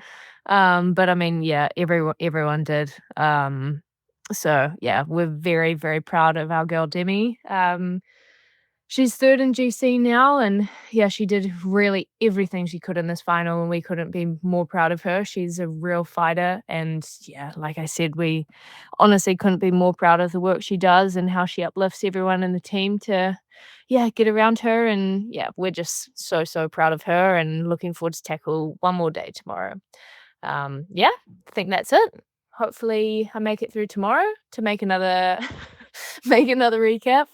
Everyone did. We're very, very proud of our girl Demi. she's third in GC now, and yeah, she did really everything she could in this final, and we couldn't be more proud of her. She's a real fighter, and yeah, like I said, we honestly couldn't be more proud of the work she does and how she uplifts everyone in the team to get around her. And yeah, we're just so proud of her and looking forward to tackle one more day tomorrow. I think that's it. Hopefully I make it through tomorrow to make another recap.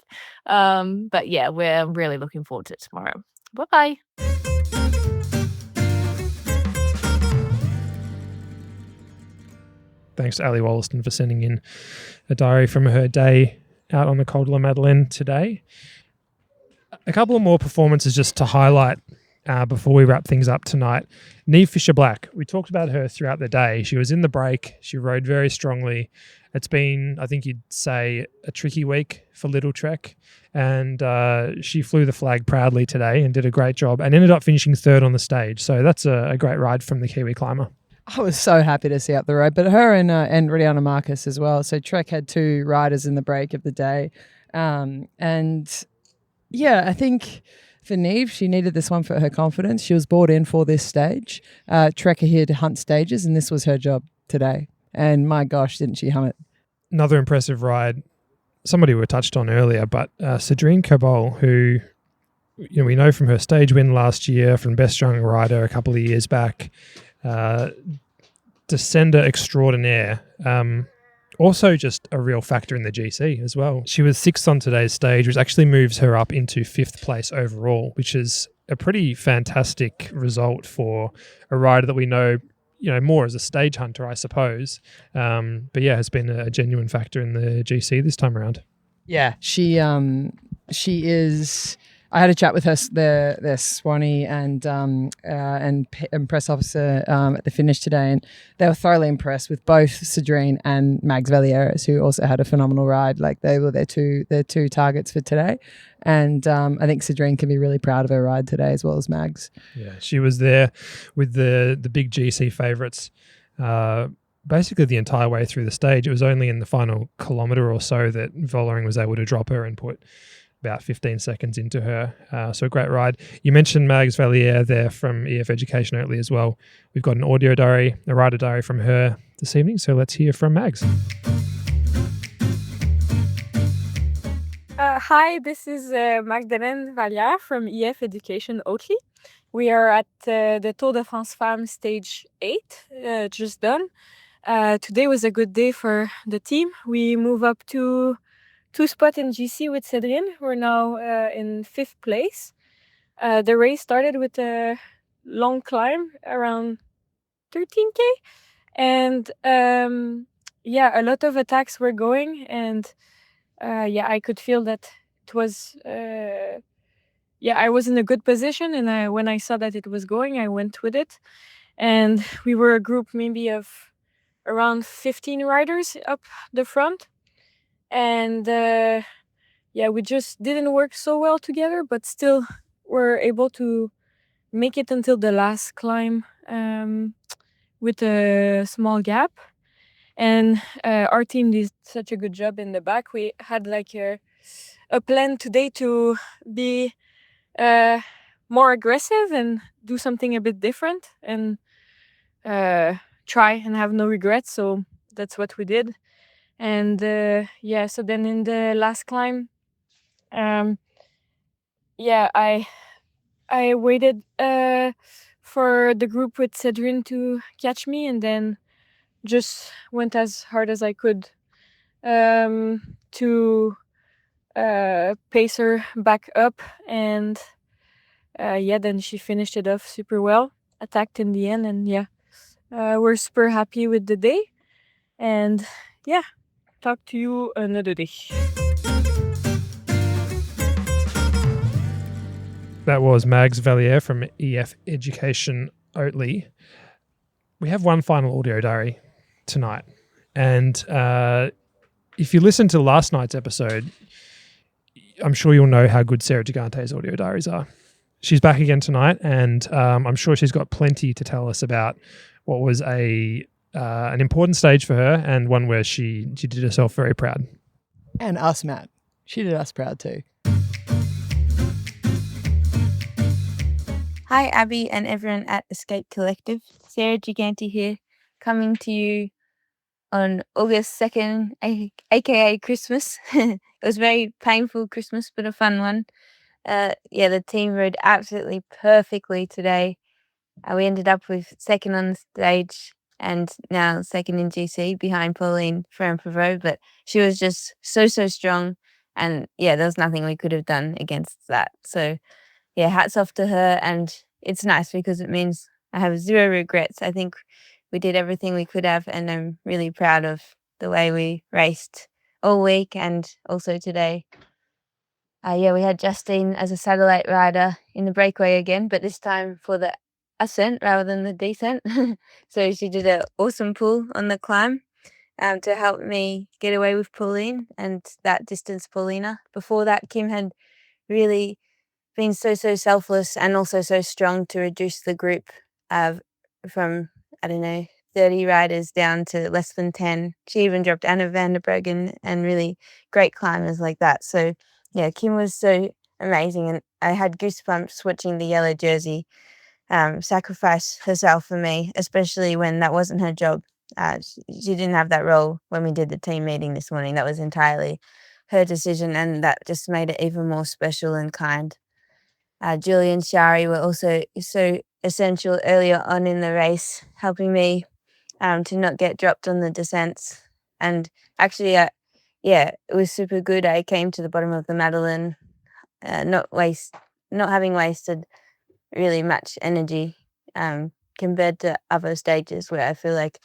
But yeah, we're really looking forward to it tomorrow. Bye-bye. Thanks to Ali Wollaston for sending in a diary from her day out on the Col de la Madeleine today. A couple of more performances just to highlight before we wrap things up tonight. Neef Fisher-Black, we talked about her throughout the day. She was in the break. She rode very strongly. It's been, I think you'd say, a tricky week for Little Trek. And she flew the flag proudly today and did a great job and ended up finishing third on the stage. So that's a great ride from the Kiwi climber. I was so happy to see up the road, but her and Rihanna Marcus as well. So Trek had 2 riders in the break of the day. And yeah, I think for Neef, she needed this one for her confidence. She was brought in for this stage. Trek are here to hunt stages, and this was her job today. And my gosh, didn't she hum it? Another impressive ride. Somebody we touched on earlier, but Cedrine Cabol, who we know from her stage win last year, from Best Young Rider a couple of years back, descender extraordinaire. Also just a real factor in the GC as well. She was 6th on today's stage, which actually moves her up into 5th place overall, which is a pretty fantastic result for a rider that we know, more as a stage hunter, I suppose. But yeah, has been a genuine factor in the GC this time around. Yeah, she is. I had a chat with her, their Swanee and press officer at the finish today, and they were thoroughly impressed with both Cedrine and Magdeleine Vallieres, who also had a phenomenal ride. Like, they were their two targets for today, and I think Cedrine can be really proud of her ride today as well as Mags. Yeah, she was there with the big GC favourites. Basically the entire way through the stage. It was only in the final kilometre or so that Vollering was able to drop her and put about 15 seconds into her. So a great ride. You mentioned Magdeleine Vallieres there from EF Education-Oatly as well. We've got an audio diary, a rider diary from her this evening. So let's hear from Mags. Hi, this is Magdeleine Vallieres from EF Education-Oatly. We are at the Tour de France Femmes stage 8, just done. Today was a good day for the team. We move up to 2 spots in GC with Cedrine. We're now in 5th place. The race started with a long climb around 13K. And a lot of attacks were going. And I could feel that it was... I was in a good position. And when I saw that it was going, I went with it. And we were a group maybe of around 15 riders up the front. And we just didn't work so well together, but still were able to make it until the last climb with a small gap. And our team did such a good job in the back. We had like a plan today to be more aggressive and do something a bit different and try and have no regrets. So that's what we did. And so then in the last climb, I waited for the group with Cedrine to catch me, and then just went as hard as I could to pace her back up. And then she finished it off super well, attacked in the end, and we're super happy with the day. And talk to you another day. That was Magdeleine Vallieres from EF Education-Oatly. We have one final audio diary tonight. And if you listen to last night's episode, I'm sure you'll know how good Sarah Gigante's audio diaries are. She's back again tonight, and I'm sure she's got plenty to tell us about what was an important stage for her, and one where she did herself very proud. And us, Matt. She did us proud too. Hi, Abby and everyone at Escape Collective. Sarah Gigante here, coming to you on August 2nd, aka Christmas. It was a very painful Christmas, but a fun one. The team rode absolutely perfectly today. We ended up with second on the stage and now second in GC behind Pauline Ferrand-Prévot, but she was just so strong. And there was nothing we could have done against that. So hats off to her, and it's nice because it means I have zero regrets. I think we did everything we could have, and I'm really proud of the way we raced all week and also today. We had Justine as a satellite rider in the breakaway again, but this time for the ascent rather than the descent. So she did an awesome pull on the climb to help me get away with Pauline and that distance Paulina. Before that, Kim had really been so selfless and also so strong to reduce the group from, 30 riders down to less than 10. She even dropped Anna van der Breggen and really great climbers like that. So, Kim was so amazing, and I had goosebumps watching the yellow jersey sacrifice herself for me, especially when that wasn't her job. She didn't have that role when we did the team meeting this morning. That was entirely her decision, and that just made it even more special and kind. Julie and Shari were also so essential earlier on in the race, helping me to not get dropped on the descents. And actually, it was super good. I came to the bottom of the Madeleine, not having wasted really much energy compared to other stages where I feel like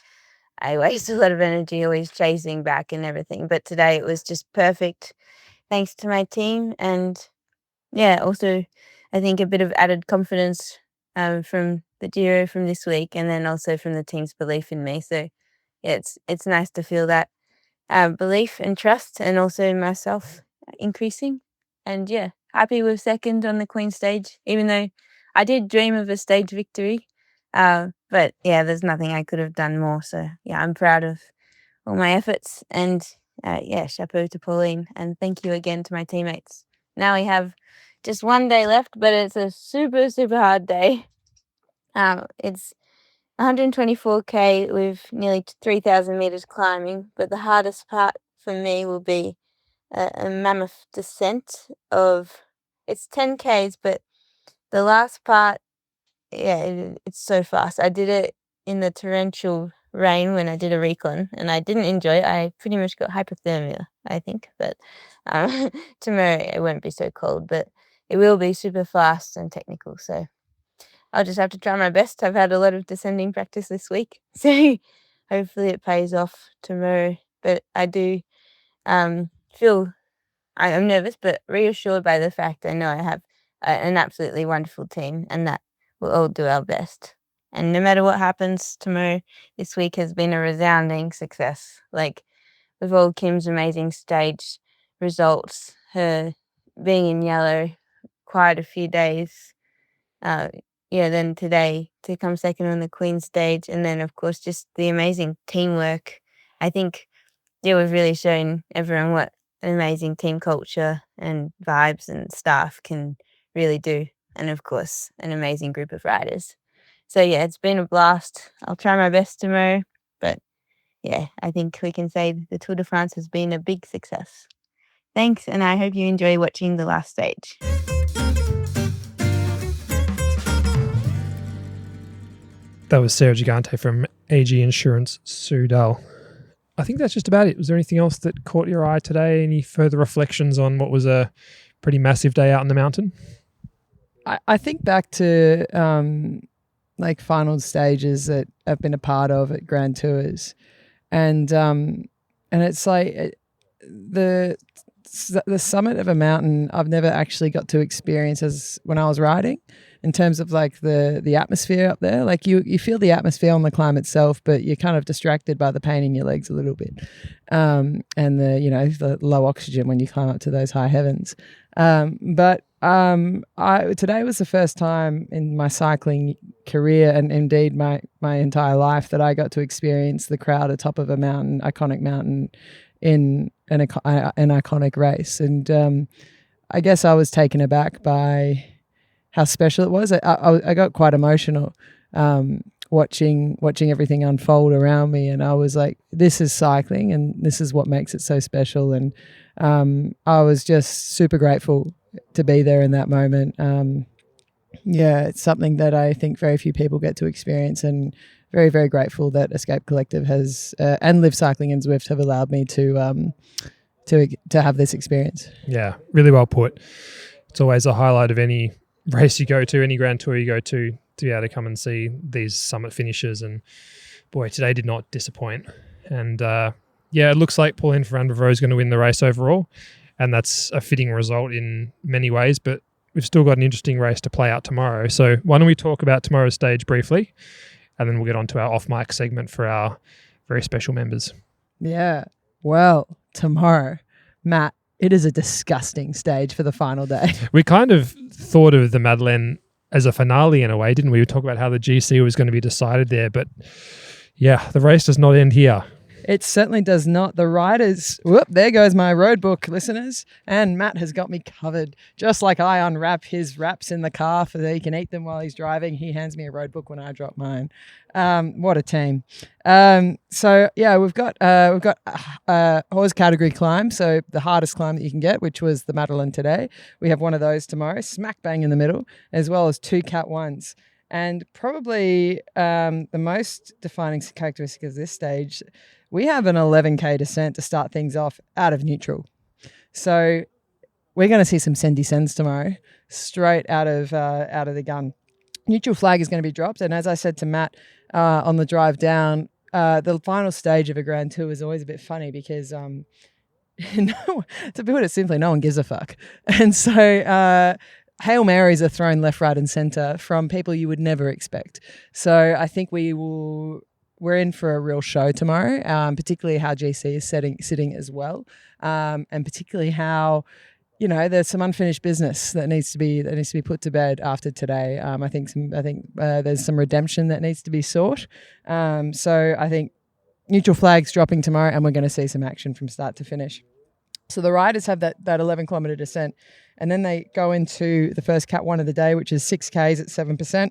I waste a lot of energy always chasing back and everything. But today it was just perfect, thanks to my team, and also I think a bit of added confidence from the Giro from this week, and then also from the team's belief in me. So it's nice to feel that belief and trust, and also myself increasing. And happy with second on the Queen stage, even though I did dream of a stage victory. But there's nothing I could have done more. So I'm proud of all my efforts, and chapeau to Pauline, and thank you again to my teammates. Now we have just one day left, but it's a super hard day. It's 124k with nearly 3,000 meters climbing, but the hardest part for me will be a mammoth descent it's 10k's, but the last part, it's so fast. I did it in the torrential rain when I did a recon, and I didn't enjoy it. I pretty much got hypothermia, I think, but tomorrow it won't be so cold, but it will be super fast and technical, so I'll just have to try my best. I've had a lot of descending practice this week, so hopefully it pays off tomorrow. But I do feel I'm nervous, but reassured by the fact I know I have an absolutely wonderful team, and that we'll all do our best. And no matter what happens tomorrow, this week has been a resounding success. Like, with all Kim's amazing stage results, her being in yellow quite a few days, then today to come second on the Queen stage, and then of course just the amazing teamwork. I think we've really shown everyone what an amazing team culture and vibes and staff can really do, and of course an amazing group of riders. So it's been a blast. I'll try my best tomorrow, but I think we can say the Tour de France has been a big success. Thanks, and I hope you enjoy watching the last stage. That was Sarah Gigante from AG Insurance-Soudal. I think that's just about it. Was there anything else that caught your eye today? Any further reflections on what was a pretty massive day out in the mountain? I think back to final stages that I've been a part of at Grand Tours, and it's like the summit of a mountain I've never actually got to experience as when I was riding, in terms of like the atmosphere up there. Like you feel the atmosphere on the climb itself, but you're kind of distracted by the pain in your legs a little bit, and the low oxygen when you climb up to those high heavens. Today was the first time in my cycling career, and indeed my entire life, that I got to experience the crowd atop of a mountain, iconic mountain, in an iconic race. And I guess I was taken aback by how special it was. I got quite emotional watching everything unfold around me, and I was like, this is cycling, and this is what makes it so special. And I was just super grateful to be there in that moment. It's something that I think very few people get to experience, and very, very grateful that Escape Collective has and Live Cycling and Zwift have allowed me to have this experience. Yeah, really well put. It's always a highlight of any race you go to, any Grand Tour you go to be able to come and see these summit finishes. And boy, today did not disappoint. And it looks like Pauline Ferrand-Bavreau is going to win the race overall, and that's a fitting result in many ways, but we've still got an interesting race to play out tomorrow. So why don't we talk about tomorrow's stage briefly, and then we'll get on to our off-mic segment for our very special members. Yeah. Well, tomorrow, Matt, it is a disgusting stage for the final day. We kind of thought of the Madeleine as a finale in a way, didn't we? We talked about how the GC was going to be decided there, but yeah, the race does not end here. It certainly does not. The riders, there goes my road book, listeners. And Matt has got me covered. Just like I unwrap his wraps in the car so that he can eat them while he's driving, he hands me a road book when I drop mine. What a team. We've got horse category climb, so the hardest climb that you can get, which was the Madeleine today. We have one of those tomorrow, smack bang in the middle, as well as 2 Cat 1s. And probably the most defining characteristic of this stage, we have an 11K descent to start things off out of neutral. So we're going to see some send descends tomorrow, straight out of the gun. Neutral flag is going to be dropped. And as I said to Matt on the drive down, the final stage of a Grand Tour is always a bit funny because, to put it simply, no one gives a fuck. And so Hail Marys are thrown left, right and centre from people you would never expect. So I think we're in for a real show tomorrow, particularly how GC is sitting as well, and particularly how, there's some unfinished business that needs to be put to bed after today. I think there's some redemption that needs to be sought. So I think neutral flags dropping tomorrow, and we're going to see some action from start to finish. So the riders have that 11-kilometre descent, and then they go into the first Cat 1 of the day, which is 6Ks at 7%.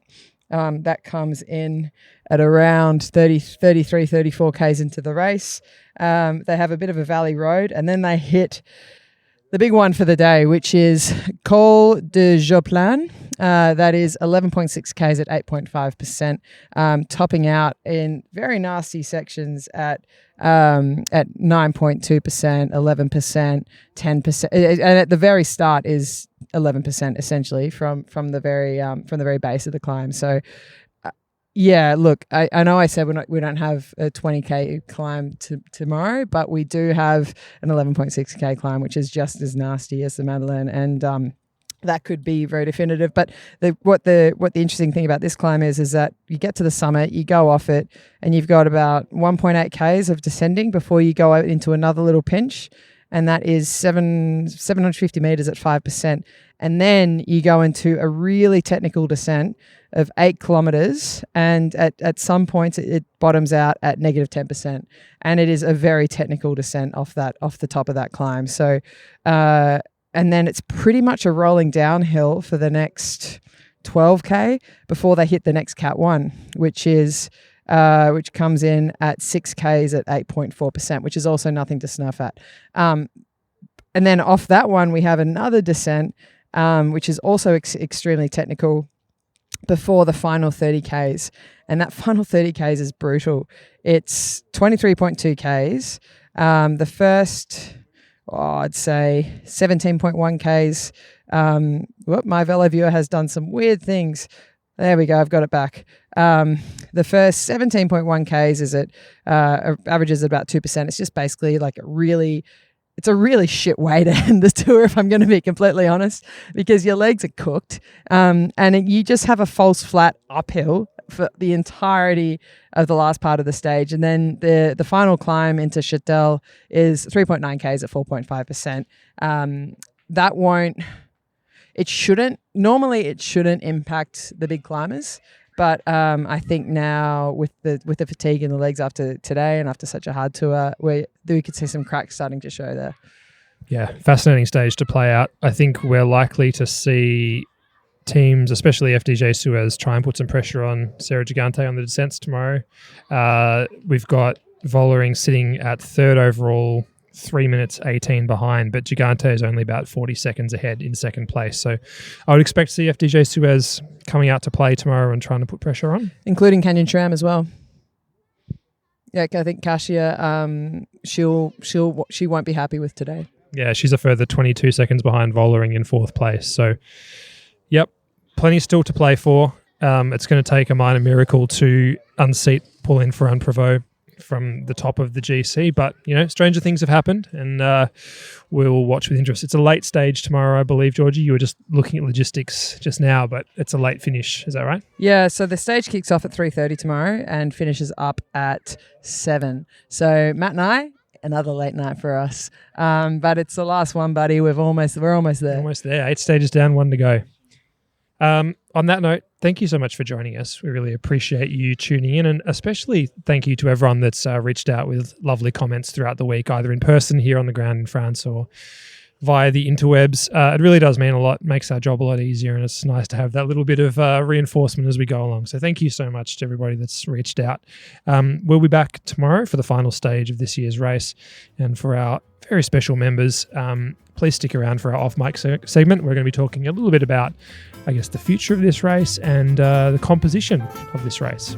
That comes in at around 33, 34Ks into the race. They have a bit of a valley road, and then they hit the big one for the day, which is Col de Joplin. That is 11.6Ks at 8.5%, topping out in very nasty sections at 9.2%, 11%, 10%, and at the very start is 11% essentially from the very base of the climb. So look, I know I said we don't have a 20K climb tomorrow, but we do have an 11.6K climb, which is just as nasty as the Madeleine, and that could be very definitive. But what the interesting thing about this climb is that you get to the summit, you go off it, and you've got about 1.8 Ks of descending before you go out into another little pinch, and that is 750 meters at 5%. And then you go into a really technical descent of 8 kilometers, and at some points it bottoms out at negative 10%, and it is a very technical descent off the top of that climb. So and then it's pretty much a rolling downhill for the next 12K before they hit the next Cat 1, which comes in at 6Ks at 8.4%, which is also nothing to snuff at. And then off that one, we have another descent, which is also extremely technical before the final 30Ks. And that final 30Ks is brutal. It's 23.2 Ks. The first, I'd say 17.1 Ks. My Velo viewer has done some weird things. There we go. I've got it back. The first 17.1 Ks is averages at about 2%. It's just basically like it's a really shit way to end the tour, if I'm going to be completely honest, because your legs are cooked, and you just have a false flat uphill for the entirety of the last part of the stage. And then the final climb into Châtel is 3.9 Ks at 4.5%. It shouldn't impact the big climbers, but I think now with the fatigue in the legs after today and after such a hard tour, we could see some cracks starting to show there. Yeah, fascinating stage to play out. I think we're likely to see teams, especially FDJ-Suez, try and put some pressure on Sarah Gigante on the descents tomorrow. We've got Vollering sitting at third overall, 3 minutes 18 behind, but Gigante is only about 40 seconds ahead in second place. So I would expect to see FDJ-Suez coming out to play tomorrow and trying to put pressure on. Including Canyon Tram as well. Yeah, I think Kasia, she won't be happy with today. Yeah, she's a further 22 seconds behind Vollering in fourth place. So, yep, plenty still to play for. It's going to take a minor miracle to unseat Pauline Ferrand-Prévot from the top of the GC, but stranger things have happened, and we'll watch with interest. It's a late stage tomorrow, I believe. Georgie, you were just looking at logistics just now, but it's a late finish. Is that right? Yeah, so the stage kicks off at 3:30 tomorrow and finishes up at 7. So Matt and I, another late night for us, but it's the last one, buddy. We're almost there. Almost there. 8 stages down, 1 to go. On that note, thank you so much for joining us. We really appreciate you tuning in, and especially thank you to everyone that's reached out with lovely comments throughout the week, either in person here on the ground in France or via the interwebs. It really does mean a lot, makes our job a lot easier, and it's nice to have that little bit of reinforcement as we go along. So thank you so much to everybody that's reached out. We'll be back tomorrow for the final stage of this year's race, and for our very special members, please stick around for our off-mic segment. We're going to be talking a little bit about, I guess, the future of this race and the composition of this race.